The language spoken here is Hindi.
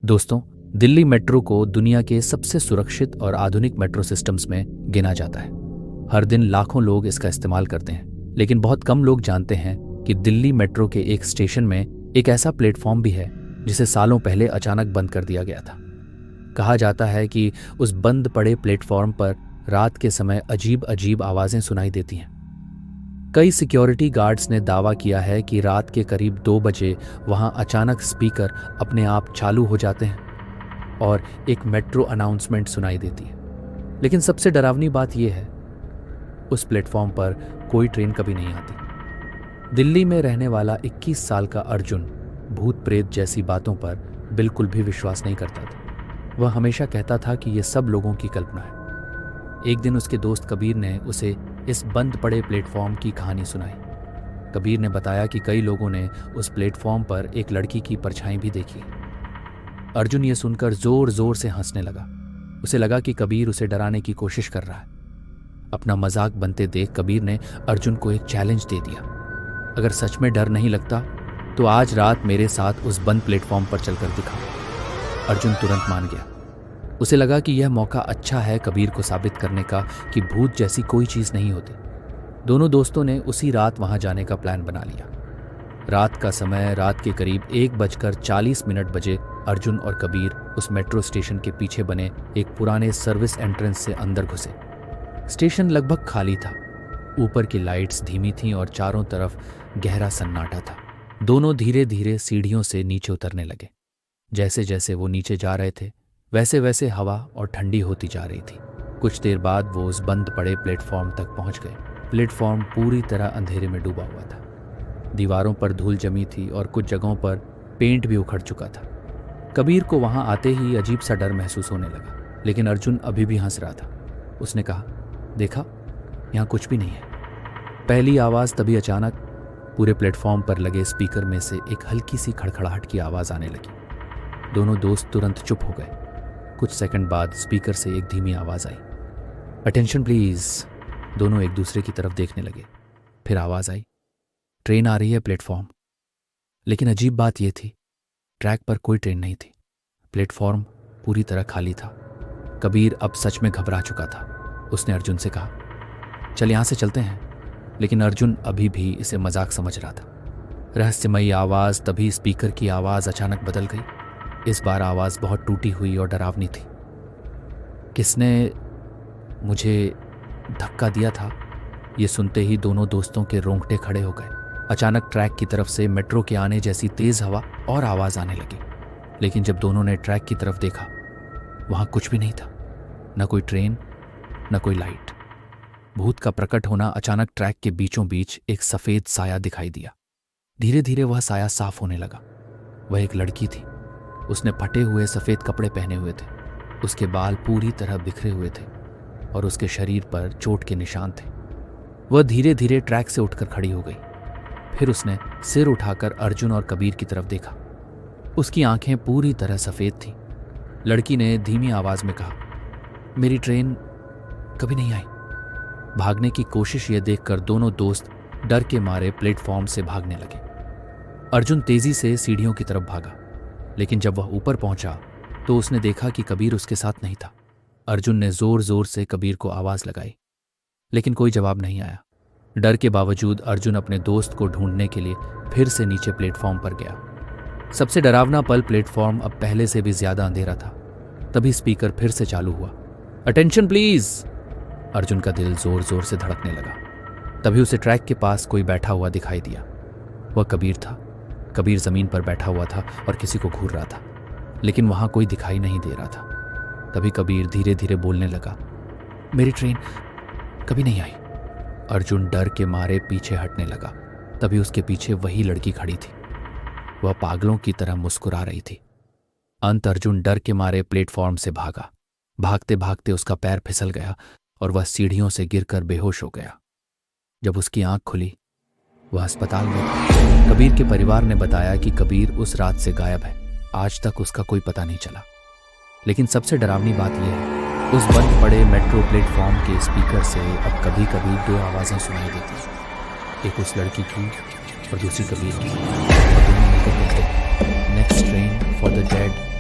दोस्तों, दिल्ली मेट्रो को दुनिया के सबसे सुरक्षित और आधुनिक मेट्रो सिस्टम्स में गिना जाता है। हर दिन लाखों लोग इसका इस्तेमाल करते हैं, लेकिन बहुत कम लोग जानते हैं कि दिल्ली मेट्रो के एक स्टेशन में एक ऐसा प्लेटफॉर्म भी है जिसे सालों पहले अचानक बंद कर दिया गया था। कहा जाता है कि उस बंद पड़े प्लेटफॉर्म पर रात के समय अजीब अजीब आवाज़ें सुनाई देती हैं। कई सिक्योरिटी गार्ड्स ने दावा किया है कि रात के करीब 2 बजे वहां अचानक स्पीकर अपने आप चालू हो जाते हैं और एक मेट्रो अनाउंसमेंट सुनाई देती है। लेकिन सबसे डरावनी बात यह है, उस प्लेटफॉर्म पर कोई ट्रेन कभी नहीं आती। दिल्ली में रहने वाला 21 साल का अर्जुन भूत प्रेत जैसी बातों पर बिल्कुल भी विश्वास नहीं करता था। वह हमेशा कहता था कि यह सब लोगों की कल्पना है। एक दिन उसके दोस्त कबीर ने उसे इस बंद पड़े प्लेटफॉर्म की कहानी सुनाई। कबीर ने बताया कि कई लोगों ने उस प्लेटफॉर्म पर एक लड़की की परछाई भी देखी। अर्जुन ये सुनकर जोर जोर से हंसने लगा। उसे लगा कि कबीर उसे डराने की कोशिश कर रहा है। अपना मजाक बनते देख कबीर ने अर्जुन को एक चैलेंज दे दिया, अगर सच में डर नहीं लगता तो आज रात मेरे साथ उस बंद प्लेटफॉर्म पर चलकर दिखा। अर्जुन तुरंत मान गया। उसे लगा कि यह मौका अच्छा है कबीर को साबित करने का कि भूत जैसी कोई चीज नहीं होती। दोनों दोस्तों ने उसी रात वहां जाने का प्लान बना लिया। रात का समय रात के करीब 1:40 बजे अर्जुन और कबीर उस मेट्रो स्टेशन के पीछे बने एक पुराने सर्विस एंट्रेंस से अंदर घुसे। स्टेशन लगभग खाली था। ऊपर की लाइट्स धीमी थीं और चारों तरफ गहरा सन्नाटा था। दोनों धीरे धीरे सीढ़ियों से नीचे उतरने लगे। जैसे जैसे वो नीचे जा रहे थे वैसे वैसे हवा और ठंडी होती जा रही थी। कुछ देर बाद वो उस बंद पड़े प्लेटफॉर्म तक पहुंच गए। प्लेटफॉर्म पूरी तरह अंधेरे में डूबा हुआ था। दीवारों पर धूल जमी थी और कुछ जगहों पर पेंट भी उखड़ चुका था। कबीर को वहां आते ही अजीब सा डर महसूस होने लगा, लेकिन अर्जुन अभी भी हंस रहा था। उसने कहा, देखा, यहाँ कुछ भी नहीं है। पहली आवाज़ तभी अचानक पूरे प्लेटफॉर्म पर लगे स्पीकर में से एक हल्की सी खड़खड़ाहट की आवाज़ आने लगी। दोनों दोस्त तुरंत चुप हो गए। कुछ सेकंड बाद स्पीकर से एक धीमी आवाज आई, अटेंशन प्लीज। दोनों एक दूसरे की तरफ देखने लगे। फिर आवाज आई, ट्रेन आ रही है प्लेटफॉर्म। लेकिन अजीब बात यह थी, ट्रैक पर कोई ट्रेन नहीं थी। प्लेटफॉर्म पूरी तरह खाली था। कबीर अब सच में घबरा चुका था। उसने अर्जुन से कहा, चल यहां से चलते हैं। लेकिन अर्जुन अभी भी इसे मजाक समझ रहा था। रहस्यमयी आवाज तभी स्पीकर की आवाज अचानक बदल गई। इस बार आवाज बहुत टूटी हुई और डरावनी थी। किसने मुझे धक्का दिया था? ये सुनते ही दोनों दोस्तों के रोंगटे खड़े हो गए। अचानक ट्रैक की तरफ से मेट्रो के आने जैसी तेज हवा और आवाज आने लगी। लेकिन जब दोनों ने ट्रैक की तरफ देखा, वहां कुछ भी नहीं था। न कोई ट्रेन, न कोई लाइट। भूत का प्रकट होना अचानक ट्रैक के बीचों बीच एक सफेद साया दिखाई दिया। धीरे धीरे वह साया साफ होने लगा। वह एक लड़की थी। उसने फटे हुए सफेद कपड़े पहने हुए थे। उसके बाल पूरी तरह बिखरे हुए थे और उसके शरीर पर चोट के निशान थे। वह धीरे धीरे ट्रैक से उठकर खड़ी हो गई। फिर उसने सिर उठाकर अर्जुन और कबीर की तरफ देखा। उसकी आंखें पूरी तरह सफेद थीं। लड़की ने धीमी आवाज में कहा, मेरी ट्रेन कभी नहीं आई। भागने की कोशिश यह देखकर दोनों दोस्त डर के मारे प्लेटफॉर्म से भागने लगे। अर्जुन तेजी से सीढ़ियों की तरफ भागा, लेकिन जब वह ऊपर पहुंचा तो उसने देखा कि कबीर उसके साथ नहीं था। अर्जुन ने जोर जोर से कबीर को आवाज लगाई, लेकिन कोई जवाब नहीं आया। डर के बावजूद अर्जुन अपने दोस्त को ढूंढने के लिए फिर से नीचे प्लेटफॉर्म पर गया। सबसे डरावना पल, प्लेटफॉर्म अब पहले से भी ज्यादा अंधेरा था। तभी स्पीकर फिर से चालू हुआ, अटेंशन प्लीज। अर्जुन का दिल जोर जोर से धड़कने लगा। तभी उसे ट्रैक के पास कोई बैठा हुआ दिखाई दिया। वह कबीर था। कबीर जमीन पर बैठा हुआ था और किसी को घूर रहा था, लेकिन वहां कोई दिखाई नहीं दे रहा था। तभी कबीर धीरे धीरे बोलने लगा, मेरी ट्रेन कभी नहीं आई। अर्जुन डर के मारे पीछे हटने लगा। तभी उसके पीछे वही लड़की खड़ी थी। वह पागलों की तरह मुस्कुरा रही थी। अंत अर्जुन डर के मारे प्लेटफॉर्म से भागा। भागते भागते उसका पैर फिसल गया और वह सीढ़ियों से गिरकर बेहोश हो गया। जब उसकी आंख खुली, वह अस्पताल में था। कबीर के परिवार ने बताया कि कबीर उस रात से गायब है। आज तक उसका कोई पता नहीं चला। लेकिन सबसे डरावनी बात यह है, उस बंद पड़े मेट्रो प्लेटफॉर्म के स्पीकर से अब कभी कभी 2 आवाजें सुनाई देती। एक उस लड़की की और दूसरी कबीर की। और दोनों मिलकर बोलते, next train for the dead